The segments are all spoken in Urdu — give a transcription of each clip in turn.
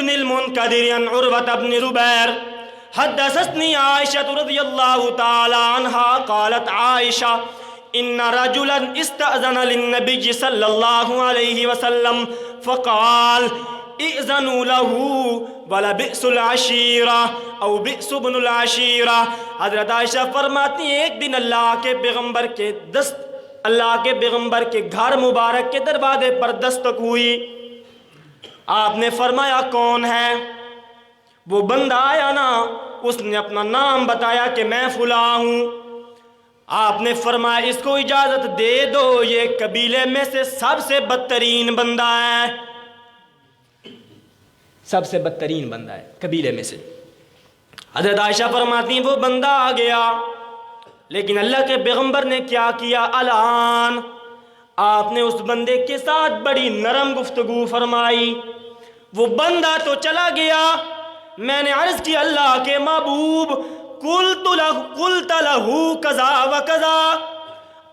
ابن المنکدر عن عروة بن زبیر حدثتنی عائشة رضی اللہ تعالی عنہا قالت عائشہ ان رجلا استأذن للنبی صلی اللہ علیہ وسلم فقال اذنوا له ولبئس العشیرہ او بئس ابن العشیرہ۔ حضرت عائشہ فرماتی ہیں ایک دن اللہ کے پیغمبر کے گھر مبارک کے دروازے پر دستک ہوئی۔ آپ نے فرمایا کون ہے؟ وہ بندہ آیا نا، اس نے اپنا نام بتایا کہ میں فلاں ہوں۔ آپ نے فرمایا اس کو اجازت دے دو، یہ قبیلے میں سے سب سے بدترین بندہ ہے، سب سے بدترین بندہ ہے قبیلے میں سے۔ حضرت عائشہ فرماتی ہیں وہ بندہ آ گیا، لیکن اللہ کے پیغمبر نے کیا کیا؟ الان آپ نے اس بندے کے ساتھ بڑی نرم گفتگو فرمائی۔ وہ بندہ تو چلا گیا، میں نے عرض کی اللہ کے محبوب قلت لہ کذا و کذا،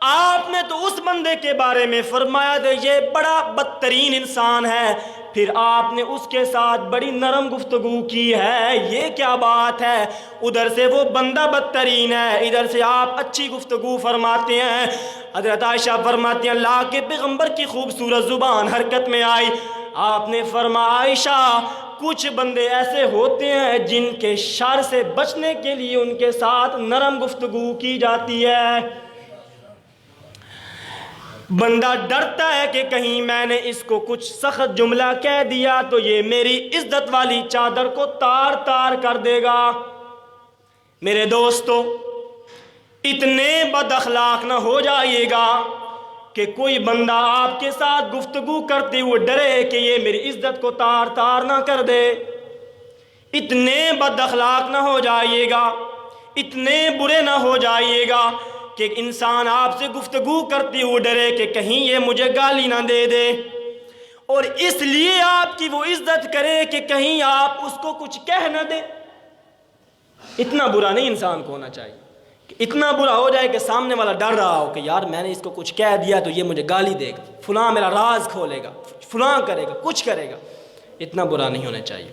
آپ نے تو اس بندے کے بارے میں فرمایا تھا یہ بڑا بدترین انسان ہے، پھر آپ نے اس کے ساتھ بڑی نرم گفتگو کی ہے، یہ کیا بات ہے؟ ادھر سے وہ بندہ بدترین ہے، ادھر سے آپ اچھی گفتگو فرماتے ہیں۔ حضرت عائشہ فرماتی ہیں اللہ کے پیغمبر کی خوبصورت زبان حرکت میں آئی۔ آپ نے فرمایا عائشہ کچھ بندے ایسے ہوتے ہیں جن کے شر سے بچنے کے لیے ان کے ساتھ نرم گفتگو کی جاتی ہے۔ بندہ ڈرتا ہے کہ کہیں میں نے اس کو کچھ سخت جملہ کہہ دیا تو یہ میری عزت والی چادر کو تار تار کر دے گا۔ میرے دوستو، اتنے بد اخلاق نہ ہو جائیے گا کہ کوئی بندہ آپ کے ساتھ گفتگو کرتے ہوئے ڈرے کہ یہ میری عزت کو تار تار نہ کر دے۔ اتنے بد اخلاق نہ ہو جائیے گا، اتنے برے نہ ہو جائیے گا کہ انسان آپ سے گفتگو کرتے ہوئے ڈرے کہ کہیں یہ مجھے گالی نہ دے دے، اور اس لیے آپ کی وہ عزت کرے کہ کہیں آپ اس کو کچھ کہہ نہ دے۔ اتنا برا نہیں انسان کو ہونا چاہیے کہ اتنا برا ہو جائے کہ سامنے والا ڈر رہا ہو کہ یار میں نے اس کو کچھ کہہ دیا تو یہ مجھے گالی دے گا، فلاں میرا راز کھولے گا، فلاں کرے گا، کچھ کرے گا۔ اتنا برا نہیں ہونا چاہیے۔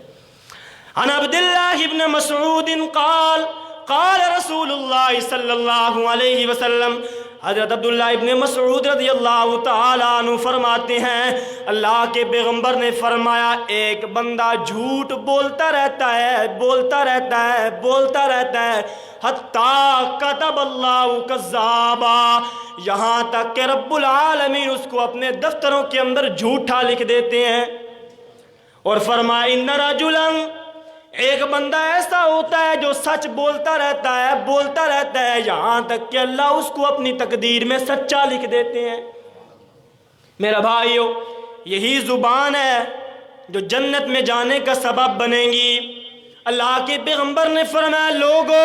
عن عبداللہ ابن مسعود قال قال رسول اللہ صلی اللہ علیہ وسلم، حضرت عبداللہ ابن مسعود رضی اللہ تعالیٰ عنہ فرماتے ہیں اللہ کے پیغمبر نے فرمایا ایک بندہ جھوٹ بولتا رہتا ہے، بولتا رہتا ہے، بولتا رہتا ہے، حتیٰ کتب اللہ کذابا، یہاں تک کہ رب العالمین اس کو اپنے دفتروں کے اندر جھوٹا لکھ دیتے ہیں۔ اور فرمایا ان رجلا، ایک بندہ ایسا ہوتا ہے جو سچ بولتا رہتا ہے، بولتا رہتا ہے، یہاں تک کہ اللہ اس کو اپنی تقدیر میں سچا لکھ دیتے ہیں۔ میرا بھائیو، یہی زبان ہے جو جنت میں جانے کا سبب بنے گی۔ اللہ کے پیغمبر نے فرمایا لوگو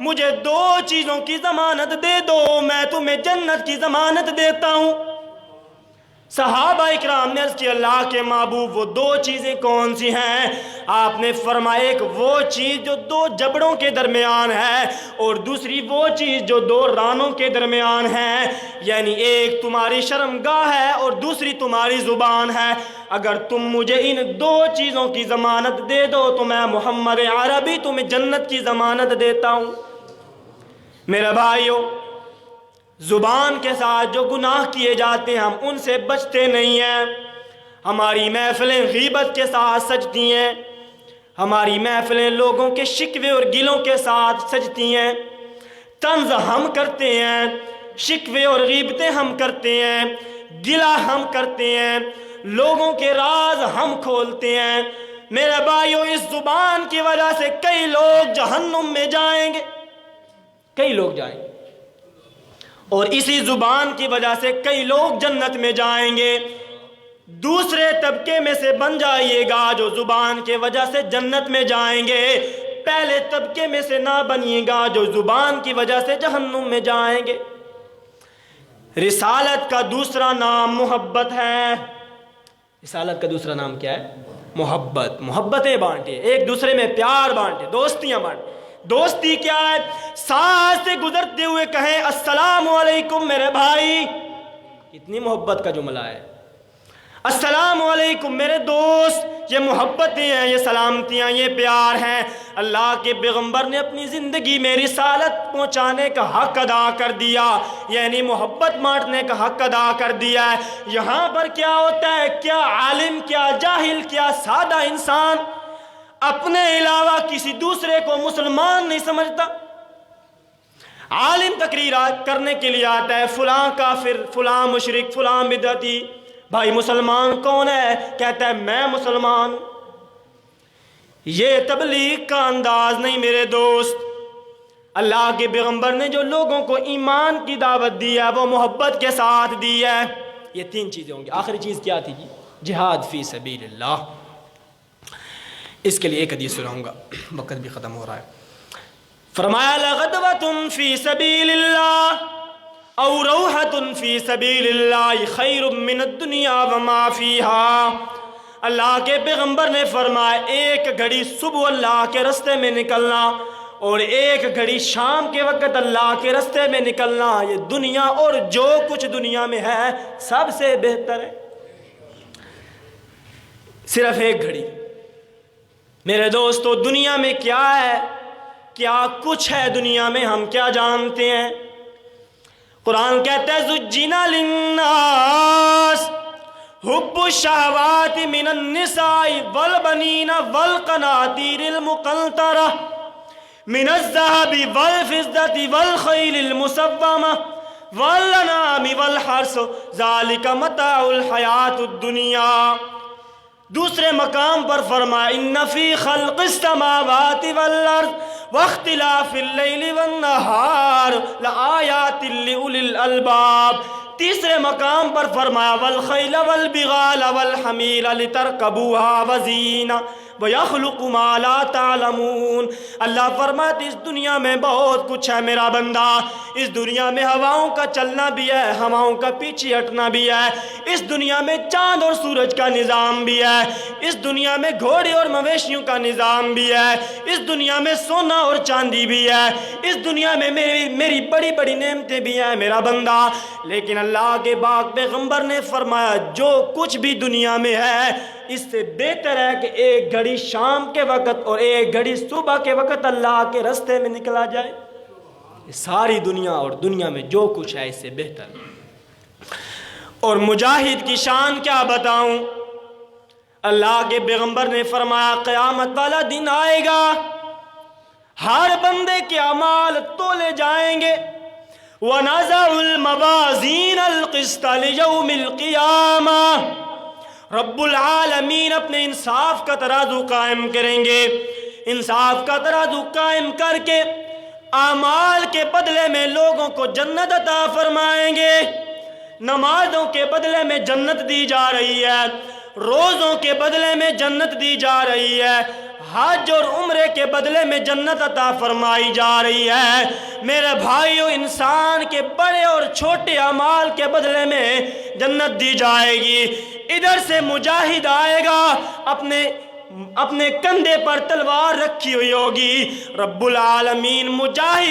مجھے دو چیزوں کی ضمانت دے دو، میں تمہیں جنت کی ضمانت دیتا ہوں۔ صحابہ اکرام نے عرض کی اللہ کے محبوب وہ دو چیزیں کون سی ہیں؟ آپ نے فرمایا ایک وہ چیز جو دو جبڑوں کے درمیان ہے، اور دوسری وہ چیز جو دو رانوں کے درمیان ہے، یعنی ایک تمہاری شرمگاہ ہے اور دوسری تمہاری زبان ہے۔ اگر تم مجھے ان دو چیزوں کی ضمانت دے دو تو میں محمد عربی تمہیں جنت کی ضمانت دیتا ہوں۔ میرے بھائیو، زبان کے ساتھ جو گناہ کیے جاتے ہیں ہم ان سے بچتے نہیں ہیں۔ ہماری محفلیں غیبت کے ساتھ سجتی ہیں، ہماری محفلیں لوگوں کے شکوے اور گلوں کے ساتھ سجتی ہیں۔ طنز ہم کرتے ہیں، شکوے اور غیبتیں ہم کرتے ہیں، گلہ ہم کرتے ہیں، لوگوں کے راز ہم کھولتے ہیں۔ میرے بھائیو، اس زبان کی وجہ سے کئی لوگ جہنم میں جائیں گے، کئی لوگ جائیں گے، اور اسی زبان کی وجہ سے کئی لوگ جنت میں جائیں گے۔ دوسرے طبقے میں سے بن جائیے گا جو زبان کی وجہ سے جنت میں جائیں گے، پہلے طبقے میں سے نہ بنیے گا جو زبان کی وجہ سے جہنم میں جائیں گے۔ رسالت کا دوسرا نام محبت ہے۔ رسالت کا دوسرا نام کیا ہے؟ محبت۔ محبتیں بانٹے، ایک دوسرے میں پیار بانٹے، دوستیاں بانٹے۔ دوستی کیا ہے؟ ساتھ سے گزرتے ہوئے کہیں السلام علیکم میرے بھائی، کتنی محبت کا جملہ ہے۔ السلام علیکم میرے دوست، یہ محبتیں ہیں، یہ سلامتیاں، یہ پیار ہیں۔ اللہ کے پیغمبر نے اپنی زندگی میں رسالت پہنچانے کا حق ادا کر دیا، یعنی محبت بانٹنے کا حق ادا کر دیا ہے۔ یہاں پر کیا ہوتا ہے، کیا عالم، کیا جاہل، کیا سادہ انسان اپنے علاوہ کسی دوسرے کو مسلمان نہیں سمجھتا؟ عالم تقریرات کرنے کے لیے آتا ہے، فلاں کافر، فلاں مشرک، فلاں بدعتی۔ بھائی مسلمان کون ہے؟ کہتا ہے میں مسلمان ہوں۔ یہ تبلیغ کا انداز نہیں میرے دوست۔ اللہ کے پیغمبر نے جو لوگوں کو ایمان کی دعوت دی ہے وہ محبت کے ساتھ دی ہے۔ یہ تین چیزیں ہوں گی۔ آخری چیز کیا تھی جی؟ جہاد فی سبیل اللہ۔ اس کے لیے ایک حدیث سناؤں گا، وقت بھی ختم ہو رہا ہے۔ فرمایا لغدوۃ فی سبیل اللہ او روحۃ فی سبیل اللہ خیر من الدنیا وما فیہا۔ اللہ کے پیغمبر نے فرمایا ایک گھڑی صبح اللہ کے رستے میں نکلنا اور ایک گھڑی شام کے وقت اللہ کے رستے میں نکلنا، یہ دنیا اور جو کچھ دنیا میں ہے سب سے بہتر ہے۔ صرف ایک گھڑی۔ میرے دوستو دنیا میں کیا ہے، کیا کچھ ہے دنیا میں، ہم کیا جانتے ہیں؟ قرآن کہتا ہے زُجِّنَ لِلنَّاسِ حُبُّ الشَّهَوَاتِ مِنَ النِّسَاءِ وَالْبَنِينَ وَالْقَنَاطِيرِ الْمُقَنطَرَةِ مِنَ الذَّهَبِ وَالْفِضَّةِ وَالْخَيْلِ الْمُسَوَّمَةِ وَالْأَنْعَامِ وَالْحَرْثِ ذَلِكَ مَتَاعُ الْحَيَاةِ الدُّنْيَا۔ دوسرے مقام پر فرمایا ان فی خلق السماوات والارض واختلاف اللیل والنہار لآیات لأولی الالباب۔ تیسرے مقام پر فرمایا والخیل والبغال والحمیل لترکبوها وزینہ وَيَخْلُقُ مَا لَا تَعْلَمُونَ۔ اللہ فرماتے اس دنیا میں بہت کچھ ہے میرا بندہ، اس دنیا میں ہواؤں کا چلنا بھی ہے، ہواؤں کا پیچھے ہٹنا بھی ہے، اس دنیا میں چاند اور سورج کا نظام بھی ہے، اس دنیا میں گھوڑے اور مویشیوں کا نظام بھی ہے، اس دنیا میں سونا اور چاندی بھی ہے، اس دنیا میں میری بڑی بڑی نعمتیں بھی ہیں میرا بندہ۔ لیکن اللہ کے پاک پیغمبر نے فرمایا جو کچھ بھی دنیا میں ہے اس سے بہتر ہے کہ ایک گھڑی شام کے وقت اور ایک گھڑی صبح کے وقت اللہ کے رستے میں نکلا جائے۔ ساری دنیا اور دنیا میں جو کچھ ہے اس سے بہتر۔ اور مجاہد کی شان کیا بتاؤں؟ اللہ کے پیغمبر نے فرمایا قیامت والا دن آئے گا، ہر بندے کے اعمال تولے جائیں گے۔ وَنَزَعُ الْمَوَازِينَ الْقِسْطَ لِيَوْمِ الْقِيَامَةِ۔ رب العالمین اپنے انصاف کا ترازو قائم کریں گے، انصاف کا ترازو قائم کر کے اعمال کے بدلے میں لوگوں کو جنت عطا فرمائیں گے۔ نمازوں کے بدلے میں جنت دی جا رہی ہے، روزوں کے بدلے میں جنت دی جا رہی ہے، حج اور عمرے کے بدلے میں جنت عطا فرمائی جا رہی ہے۔ میرے بھائیو انسان کے بڑے اور چھوٹے اعمال کے بدلے میں جنت دی جائے گی۔ ادھر سے مجاہد آئے گا، اپنے کندھے پر تلوار رکھی ہوئی ہوگی، رب العالمین مجاہد